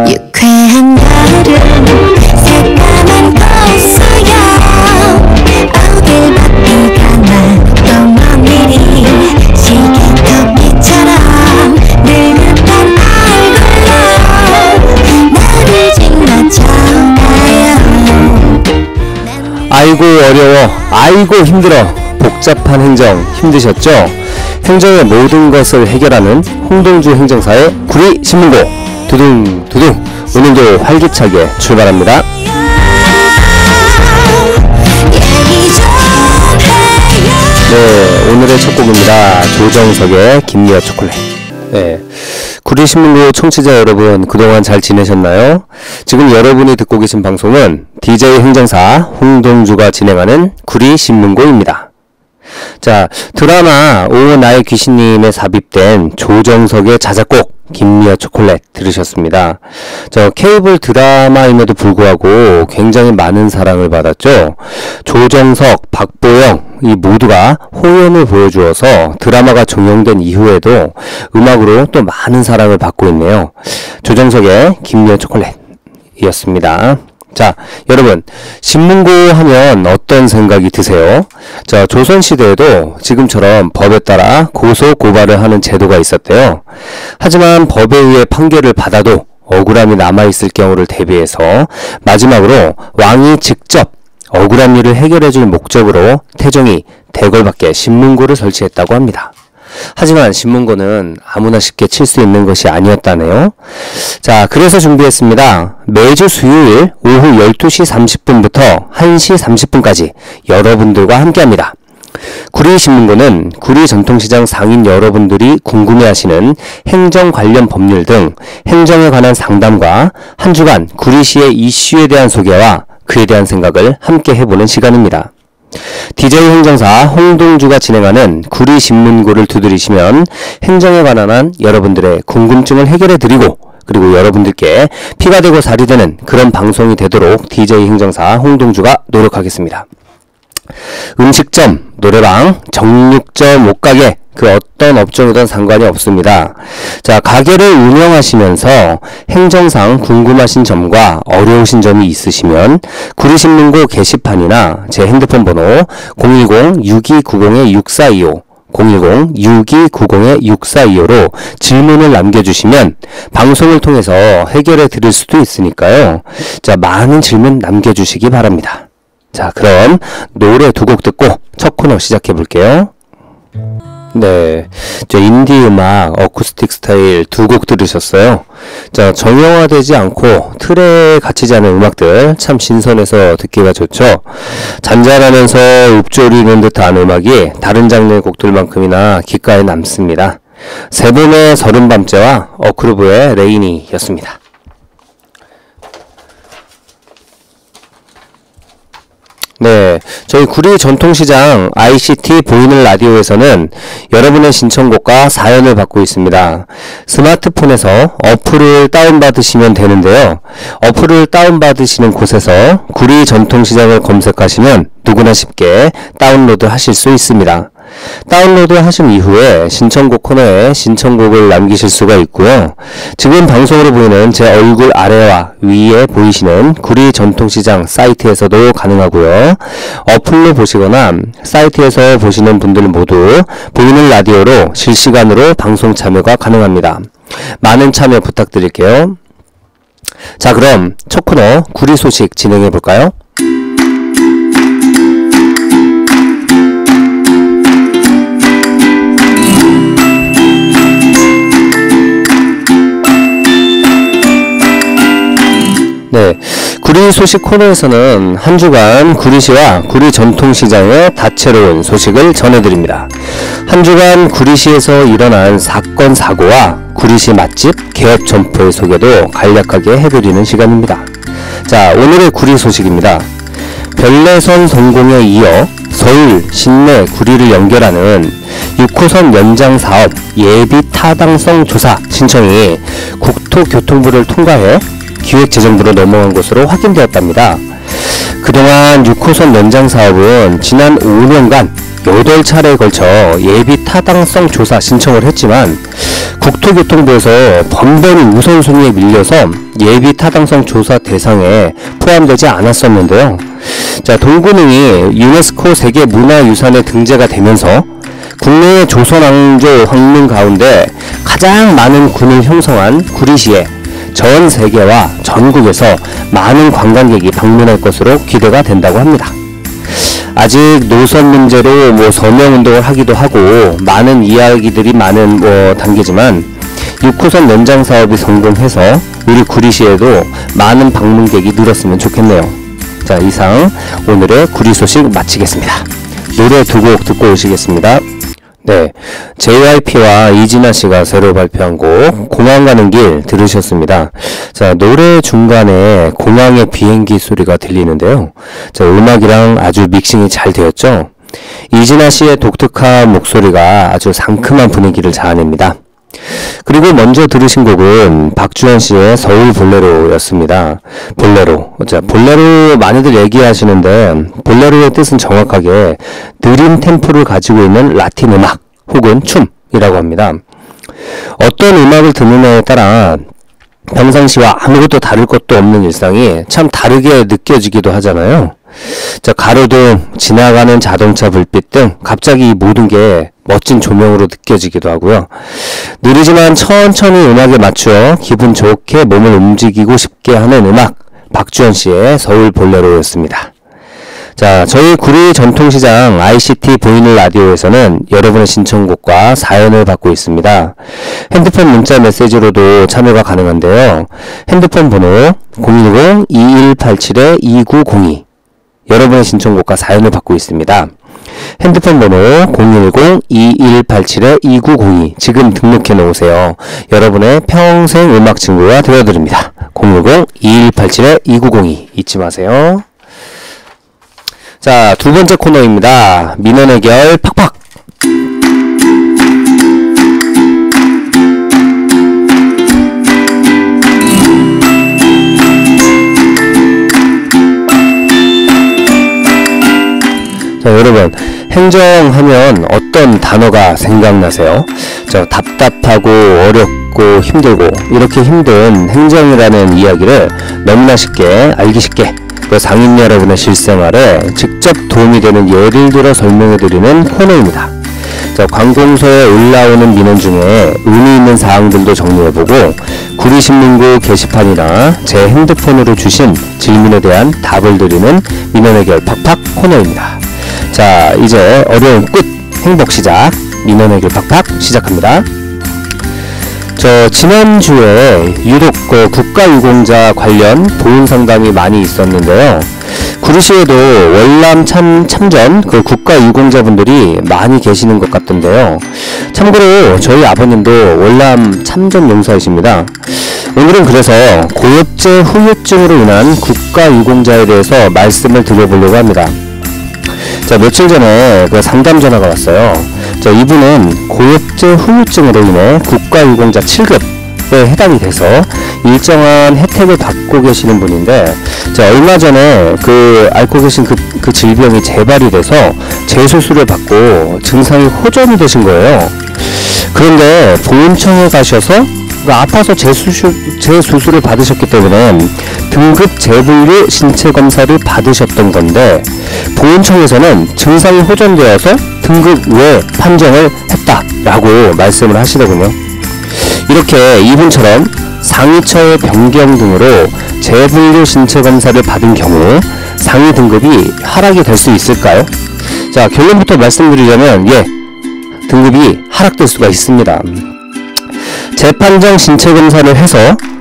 유쾌한 여름 새까만 코스야 어딜 바삐가 나도 먼 일이 시계토끼처럼 느긋한 얼굴로 나를 짓맞춰가요. 아이고 어려워, 아이고 힘들어. 복잡한 행정 힘드셨죠? 행정의 모든 것을 해결하는 홍동주 행정사의 구리신문고 두둥두둥 오늘도 활기차게 출발합니다. 네, 오늘의 첫 곡입니다. 조정석의 김미어 초콜릿. 네, 구리신문고 청취자 여러분, 그동안 잘 지내셨나요? 지금 여러분이 듣고 계신 방송은 DJ 행정사 홍동주가 진행하는 구리신문고입니다. 자, 드라마 오 나의 귀신님에 삽입된 조정석의 자작곡 김미어 초콜릿 들으셨습니다. 저 케이블 드라마임에도 불구하고 굉장히 많은 사랑을 받았죠. 조정석, 박보영 이 모두가 호연을 보여주어서 드라마가 종영된 이후에도 음악으로 또 많은 사랑을 받고 있네요. 조정석의 김미어 초콜릿이었습니다. 자, 여러분, 신문고 하면 어떤 생각이 드세요? 자, 조선시대에도 지금처럼 법에 따라 고소 고발을 하는 제도가 있었대요. 하지만 법에 의해 판결을 받아도 억울함이 남아있을 경우를 대비해서 마지막으로 왕이 직접 억울한 일을 해결해줄 목적으로 태종이 대궐 밖에 신문고를 설치했다고 합니다. 하지만 신문고는 아무나 쉽게 칠 수 있는 것이 아니었다네요. 자, 그래서 준비했습니다. 매주 수요일 오후 12시 30분부터 1시 30분까지 여러분들과 함께합니다. 구리신문고는 구리전통시장 상인 여러분들이 궁금해하시는 행정 관련 법률 등 행정에 관한 상담과 한 주간 구리시의 이슈에 대한 소개와 그에 대한 생각을 함께 해보는 시간입니다. DJ 행정사 홍동주가 진행하는 구리신문고를 두드리시면 행정에 관한 한 여러분들의 궁금증을 해결해드리고 그리고 여러분들께 피가 되고 살이 되는 그런 방송이 되도록 DJ 행정사 홍동주가 노력하겠습니다. 음식점, 노래방, 정육점, 옷가게 그 어떤 업종이든 상관이 없습니다. 자, 가게를 운영하시면서 행정상 궁금하신 점과 어려우신 점이 있으시면 구리신문고 게시판이나 제 핸드폰 번호 010-6290-6425 010-6290-6425로 질문을 남겨주시면 방송을 통해서 해결해 드릴 수도 있으니까요. 자, 많은 질문 남겨주시기 바랍니다. 자, 그럼 노래 두 곡 듣고 첫 코너 시작해 볼게요. 네, 저 인디 음악 어쿠스틱 스타일 두 곡 들으셨어요. 자, 정형화되지 않고 틀에 갇히지 않은 음악들 참 신선해서 듣기가 좋죠. 잔잔하면서 읊조리는 듯한 음악이 다른 장르의 곡들만큼이나 귓가에 남습니다. 세븐의 서른밤째와 어크루브의 레이니였습니다. 네, 저희 구리 전통시장 ICT 보이는 라디오에서는 여러분의 신청곡과 사연을 받고 있습니다. 스마트폰에서 어플을 다운받으시면 되는데요. 어플을 다운받으시는 곳에서 구리 전통시장을 검색하시면 누구나 쉽게 다운로드 하실 수 있습니다. 다운로드 하신 이후에 신청곡 코너에 신청곡을 남기실 수가 있고요. 지금 방송으로 보이는 제 얼굴 아래와 위에 보이시는 구리 전통시장 사이트에서도 가능하고요. 어플로 보시거나 사이트에서 보시는 분들 모두 보이는 라디오로 실시간으로 방송 참여가 가능합니다. 많은 참여 부탁드릴게요. 자, 그럼 첫 코너 구리 소식 진행해 볼까요? 네, 구리 소식 코너에서는 한 주간 구리시와 구리 전통시장의 다채로운 소식을 전해드립니다. 한 주간 구리시에서 일어난 사건 사고와 구리시 맛집 개업 점포의 소개도 간략하게 해드리는 시간입니다. 자, 오늘의 구리 소식입니다. 별내선 성공에 이어 서울, 신내, 구리를 연결하는 6호선 연장 사업 예비 타당성 조사 신청이 국토교통부를 통과해 기획재정부로 넘어간 것으로 확인되었답니다. 그동안 6호선 연장 사업은 지난 5년간 8차례에 걸쳐 예비 타당성 조사 신청을 했지만 국토교통부에서 번번이 우선순위에 밀려서 예비 타당성 조사 대상에 포함되지 않았었는데요. 자, 동구릉이 유네스코 세계 문화유산에 등재가 되면서 국내의 조선왕조 황릉 가운데 가장 많은 군을 형성한 구리시에 전 세계와 전국에서 많은 관광객이 방문할 것으로 기대가 된다고 합니다. 아직 노선 문제로 서명운동을 하기도 하고 많은 이야기들이 많은 단계지만 6호선 연장 사업이 성공해서 우리 구리시에도 많은 방문객이 늘었으면 좋겠네요. 자, 이상 오늘의 구리 소식 마치겠습니다. 노래 2곡 듣고 오시겠습니다. 네, JYP와 이진아씨가 새로 발표한 곡 공항 가는 길 들으셨습니다. 자, 노래 중간에 공항의 비행기 소리가 들리는데요. 자, 음악이랑 아주 믹싱이 잘 되었죠. 이진아씨의 독특한 목소리가 아주 상큼한 분위기를 자아냅니다. 그리고 먼저 들으신 곡은 박주현씨의 서울 볼레로였습니다. 볼레로. 자, 볼레로 많이들 얘기하시는데 볼레로의 뜻은 정확하게 느린 템포를 가지고 있는 라틴 음악 혹은 춤이라고 합니다. 어떤 음악을 듣느냐에 따라 평상시와 아무것도 다를 것도 없는 일상이 참 다르게 느껴지기도 하잖아요. 자, 가로등, 지나가는 자동차 불빛 등 갑자기 이 모든 게 멋진 조명으로 느껴지기도 하고요. 느리지만 천천히 음악에 맞추어 기분 좋게 몸을 움직이고 싶게 하는 음악, 박주현씨의 서울 볼레로였습니다. 자, 저희 구리 전통시장 ICT 보이는 라디오에서는 여러분의 신청곡과 사연을 받고 있습니다. 핸드폰 문자 메시지로도 참여가 가능한데요. 핸드폰 번호 010-2187-2902 여러분의 신청곡과 사연을 받고 있습니다. 핸드폰 번호 010-2187-2902 지금 등록해 놓으세요. 여러분의 평생 음악 친구가 되어드립니다. 010-2187-2902 잊지 마세요. 자, 두 번째 코너입니다. 민원 해결 팍팍. 자, 여러분, 행정하면 어떤 단어가 생각나세요? 답답하고 어렵고 힘들고 이렇게 힘든 행정이라는 이야기를 너무나 쉽게 알기 쉽게 상인 여러분의 실생활에 직접 도움이 되는 예를 들어 설명해드리는 코너입니다. 자, 관공서에 올라오는 민원 중에 의미 있는 사항들도 정리해보고 구리신문고 게시판이나 제 핸드폰으로 주신 질문에 대한 답을 드리는 민원 해결 팍팍 코너입니다. 자, 이제 어려움 끝, 행복 시작, 민원 해결 팍팍 시작합니다. 지난주에 유독 국가유공자 관련 보훈 상담이 많이 있었는데요. 구리시에도 월남 참전 국가유공자분들이 많이 계시는 것 같던데요. 참고로 저희 아버님도 월남 참전 용사이십니다. 오늘은 그래서 고엽제 후유증으로 인한 국가유공자에 대해서 말씀을 드려보려고 합니다. 자, 며칠 전에 상담 전화가 왔어요. 자, 이분은 고엽제 후유증으로 인해 국가유공자 7급에 해당이 돼서 일정한 혜택을 받고 계시는 분인데, 자, 얼마 전에 앓고 계신 그 질병이 재발이 돼서 재수술을 받고 증상이 호전이 되신 거예요. 그런데 보훈청에 가셔서 아파서 재수술을 받으셨기 때문에 등급 재분류 신체검사를 받으셨던 건데, 보훈청에서는 증상이 호전되어서 등급 외 판정을 했다라고 말씀을 하시더군요. 이렇게 이분처럼 상위처의 변경 등으로 재분류 신체검사를 받은 경우 상위 등급이 하락이 될 수 있을까요? 자, 결론부터 말씀드리자면 등급이 하락될 수가 있습니다. 재판정 신체검사를 해서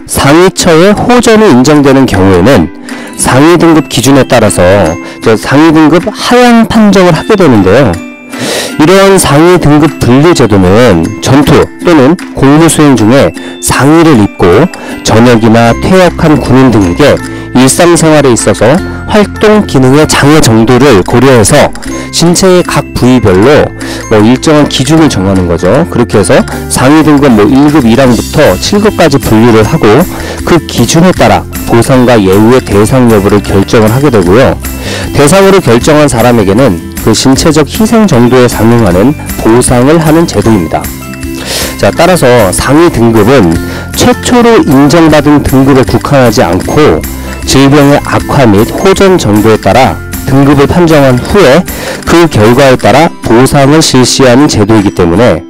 상위처의 호전이 인정되는 경우에는 상위 등급 기준에 따라서 상위 등급 하향 판정을 하게 되는데요. 이러한 상위 등급 분류 제도는 전투 또는 공무 수행 중에 상위를 입고 전역이나 퇴역한 군인 등에게 일상생활에 있어서 활동 기능의 장애 정도를 고려해서 신체의 각 부위별로 일정한 기준을 정하는 거죠. 그렇게 해서 상위 등급 1급 1항부터 7급까지 분류를 하고 그 기준에 따라 보상과 예우의 대상 여부를 결정을 하게 되고요. 대상으로 결정한 사람에게는 그 신체적 희생 정도에 상응하는 보상을 하는 제도입니다. 자, 따라서 상위 등급은 최초로 인정받은 등급에 국한하지 않고 질병의 악화 및 호전 정도에 따라 등급을 판정한 후에 그 결과에 따라 보상을 실시하는 제도이기 때문에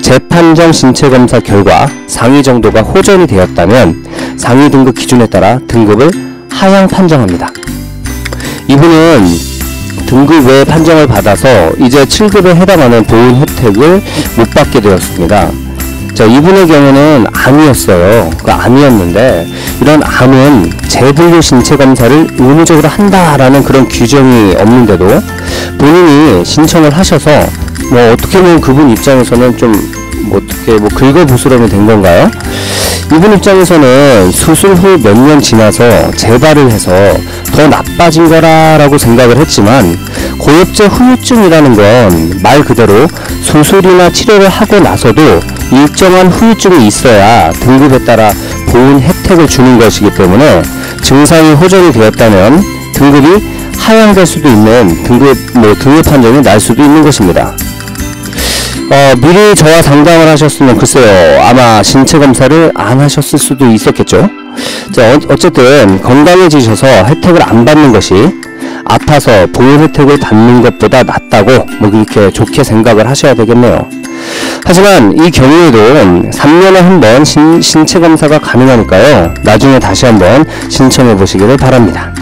재판정 신체검사 결과 상위 정도가 호전이 되었다면 상위 등급 기준에 따라 등급을 하향 판정합니다. 이분은 등급 외 판정을 받아서 이제 7급에 해당하는 보훈 혜택을 못 받게 되었습니다. 자, 이분의 경우는 암이었어요. 암이었는데 이런 암은 재분류 신체검사를 의무적으로 한다라는 그런 규정이 없는데도 본인이 신청을 하셔서 뭐 어떻게 보면 그분 입장에서는 좀 어떻게 긁어부스럼이 된 건가요? 이분 입장에서는 수술 후 몇 년 지나서 재발을 해서 더 나빠진 거라고 생각을 했지만 고엽제 후유증이라는 건 말 그대로 수술이나 치료를 하고 나서도 일정한 후유증이 있어야 등급에 따라 보훈 혜택을 주는 것이기 때문에 증상이 호전이 되었다면 등급이 하향될 수도 있는 등급 판정이 날 수도 있는 것입니다. 미리 저와 상담을 하셨으면 글쎄요, 아마 신체검사를 안 하셨을 수도 있었겠죠. 자, 어쨌든 건강해지셔서 혜택을 안 받는 것이 아파서 보훈 혜택을 받는 것보다 낫다고 그렇게 좋게 생각을 하셔야 되겠네요. 하지만 이 경우에도 3년에 한 번 신체검사가 가능하니까요, 나중에 다시 한번 신청해 보시기를 바랍니다.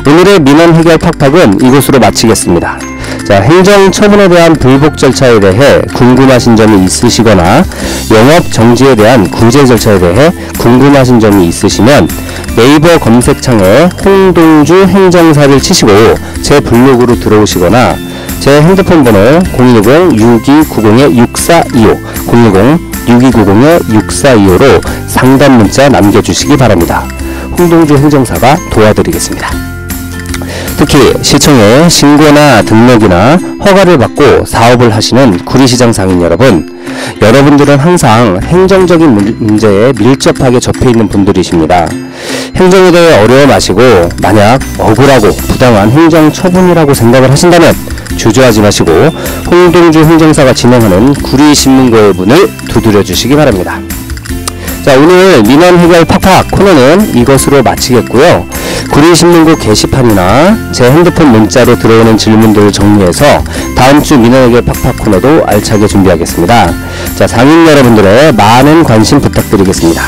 오늘의 민원 해결 팍팍은 이것으로 마치겠습니다. 자, 행정처분에 대한 불복 절차에 대해 궁금하신 점이 있으시거나 영업 정지에 대한 구제 절차에 대해 궁금하신 점이 있으시면 네이버 검색창에 홍동주 행정사를 치시고 제 블로그로 들어오시거나 제 핸드폰 번호 010-6290-6425 010-6290-6425로 상담 문자 남겨주시기 바랍니다. 홍동주 행정사가 도와드리겠습니다. 특히 시청에 신고나 등록이나 허가를 받고 사업을 하시는 구리시장 상인 여러분, 여러분들은 항상 행정적인 문제에 밀접하게 접해있는 분들이십니다. 행정에 대해 어려워 마시고 만약 억울하고 부당한 행정처분이라고 생각을 하신다면 주저하지 마시고 홍동주 행정사가 진행하는 구리신문고의 문을 두드려 주시기 바랍니다. 자, 오늘 민원 해결 팍팍 코너는 이것으로 마치겠고요. 구리신문고 게시판이나 제 핸드폰 문자로 들어오는 질문들을 정리해서 다음주 민원 해결 팍팍 코너도 알차게 준비하겠습니다. 자, 상인 여러분들의 많은 관심 부탁드리겠습니다.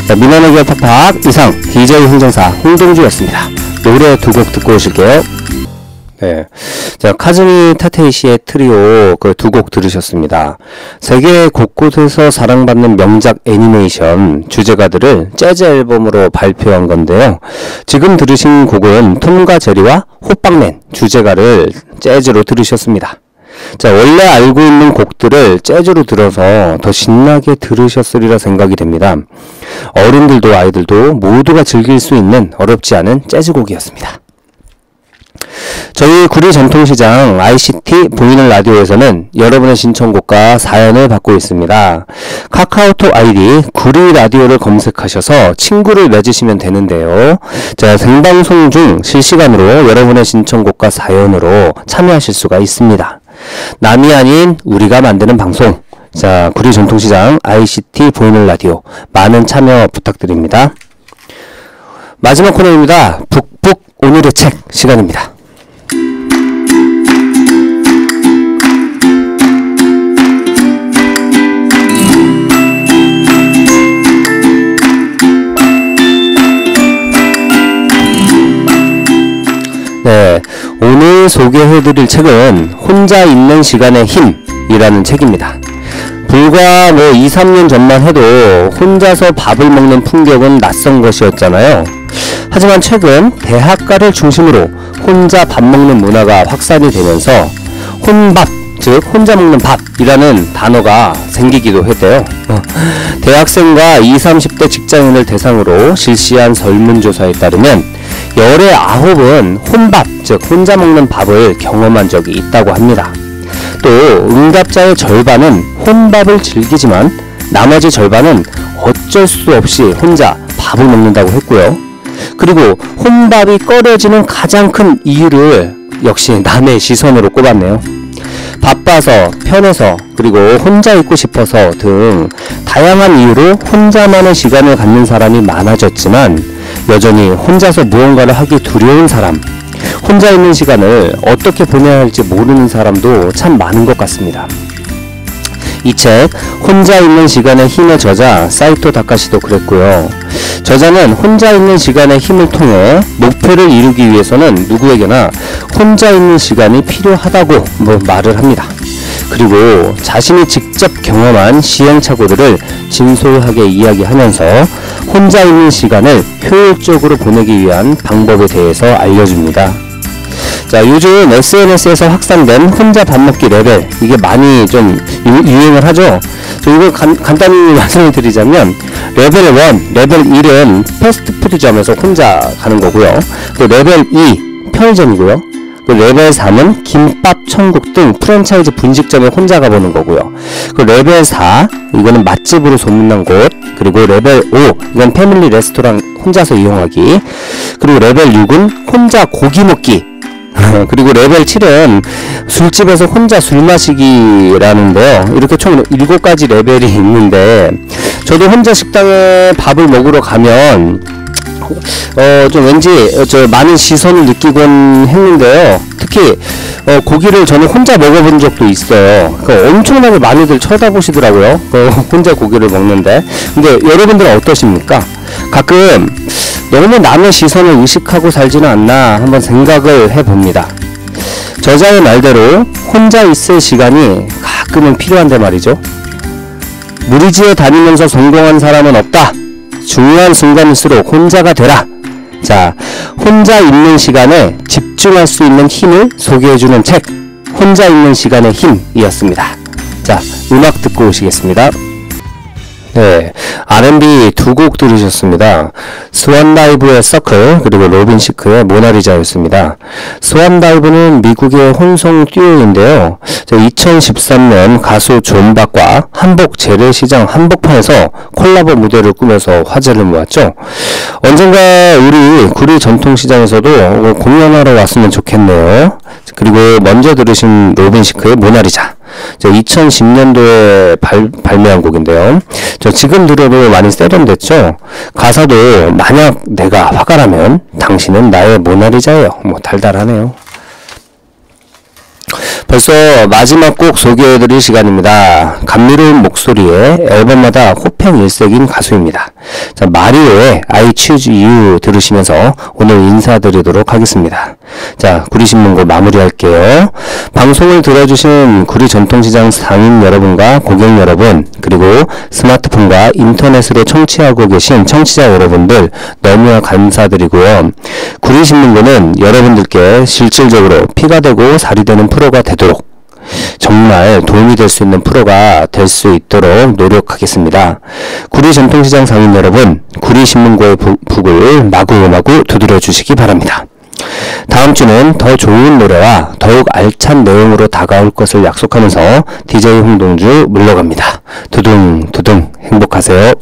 자, 민원 해결 팍팍 이상 DJ 행정사 홍동주였습니다. 노래 두 곡 듣고 오실게요. 네. 자, 카즈미 타테이시의 트리오 그 두 곡 들으셨습니다. 세계 곳곳에서 사랑받는 명작 애니메이션 주제가들을 재즈 앨범으로 발표한 건데요. 지금 들으신 곡은 톰과 제리와 호빵맨 주제가를 재즈로 들으셨습니다. 자, 원래 알고 있는 곡들을 재즈로 들어서 더 신나게 들으셨으리라 생각이 됩니다. 어른들도 아이들도 모두가 즐길 수 있는 어렵지 않은 재즈곡이었습니다. 저희 구리 전통시장 ICT 보이는 라디오에서는 여러분의 신청곡과 사연을 받고 있습니다. 카카오톡 아이디 구리 라디오를 검색하셔서 친구를 맺으시면 되는데요. 자, 생방송 중 실시간으로 여러분의 신청곡과 사연으로 참여하실 수가 있습니다. 남이 아닌 우리가 만드는 방송. 자, 구리 전통시장 ICT 보이는 라디오 많은 참여 부탁드립니다. 마지막 코너입니다. 북북 오늘의 책 시간입니다. 네, 오늘 소개해드릴 책은 혼자 있는 시간의 힘이라는 책입니다. 불과 2, 3년 전만 해도 혼자서 밥을 먹는 풍경은 낯선 것이었잖아요. 하지만 최근 대학가를 중심으로 혼자 밥 먹는 문화가 확산이 되면서 혼밥, 즉 혼자 먹는 밥이라는 단어가 생기기도 했대요. 대학생과 20, 30대 직장인을 대상으로 실시한 설문조사에 따르면 열의 9은 혼밥, 즉 혼자 먹는 밥을 경험한 적이 있다고 합니다. 또 응답자의 절반은 혼밥을 즐기지만 나머지 절반은 어쩔 수 없이 혼자 밥을 먹는다고 했고요. 그리고 혼밥이 꺼려지는 가장 큰 이유를 역시 남의 시선으로 꼽았네요. 바빠서, 편해서, 그리고 혼자 있고 싶어서 등 다양한 이유로 혼자만의 시간을 갖는 사람이 많아졌지만 여전히 혼자서 무언가를 하기 두려운 사람, 혼자 있는 시간을 어떻게 보내야 할지 모르는 사람도 참 많은 것 같습니다. 이 책 혼자 있는 시간의 힘의 저자 사이토 다카시도 그랬고요. 저자는 혼자 있는 시간의 힘을 통해 목표를 이루기 위해서는 누구에게나 혼자 있는 시간이 필요하다고 말을 합니다. 그리고 자신이 직접 경험한 시행착오들을 진솔하게 이야기하면서 혼자 있는 시간을 효율적으로 보내기 위한 방법에 대해서 알려줍니다. 자, 요즘 SNS에서 확산된 혼자 밥 먹기 레벨, 이게 많이 좀 유행을 하죠. 이거 간단히 말씀을 드리자면 레벨 1, 레벨 1은 패스트푸드점에서 혼자 가는 거고요. 또 레벨 2 편의점이고요. 또 레벨 3은 김밥 천국 등 프랜차이즈 분식점에 혼자 가보는 거고요. 그 레벨 4 이거는 맛집으로 소문난 곳, 그리고 레벨 5 이건 패밀리 레스토랑 혼자서 이용하기, 그리고 레벨 6은 혼자 고기 먹기, 그리고 레벨 7은 술집에서 혼자 술 마시기라는데요. 이렇게 총 7가지 레벨이 있는데 저도 혼자 식당에 밥을 먹으러 가면 좀 왠지 많은 시선을 느끼곤 했는데요. 특히 고기를 저는 혼자 먹어본 적도 있어요. 엄청나게 많이들 쳐다보시더라고요. 혼자 고기를 먹는데. 근데 여러분들은 어떠십니까? 가끔 너무 남의 시선을 의식하고 살지는 않나 한번 생각을 해봅니다. 저자의 말대로 혼자 있을 시간이 가끔은 필요한데 말이죠. 무리지어 다니면서 성공한 사람은 없다. 중요한 순간일수록 혼자가 되라. 자, 혼자 있는 시간에 집중할 수 있는 힘을 소개해주는 책, 혼자 있는 시간의 힘이었습니다. 자, 음악 듣고 오시겠습니다. 네, R&B 두 곡 들으셨습니다. 스완다이브의 서클, 그리고 로빈 시크의 모나리자였습니다. 스완다이브는 미국의 혼성 듀오인데요. 2013년 가수 존 박과 한복 재래시장 한복판에서 콜라보 무대를 꾸며서 화제를 모았죠. 언젠가 우리 구리 전통시장에서도 공연하러 왔으면 좋겠네요. 그리고 먼저 들으신 로빈 시크의 모나리자, 2010년도에 발매한 곡인데요. 지금 들어도 많이 세련됐죠? 가사도 만약 내가 화가 나면 당신은 나의 모나리자예요. 달달하네요. 벌써 마지막 곡 소개해드릴 시간입니다. 감미로운 목소리에 앨범마다 호평일색인 가수입니다. 자, 마리오의 I Choose You 들으시면서 오늘 인사드리도록 하겠습니다. 자, 구리신문고 마무리할게요. 방송을 들어주신 구리 전통시장 상인 여러분과 고객 여러분, 그리고 스마트폰과 인터넷으로 청취하고 계신 청취자 여러분들 너무 감사드리고요. 구리신문고는 여러분들께 실질적으로 피가 되고 살이 되는 프로가 되도록, 정말 도움이 될 수 있는 프로가 될 수 있도록 노력하겠습니다. 구리 전통시장 상인 여러분, 구리신문고의 북을 마구마구 두드려 주시기 바랍니다. 다음 주는 더 좋은 노래와 더욱 알찬 내용으로 다가올 것을 약속하면서 DJ 홍동주 물러갑니다. 두둥두둥 행복하세요.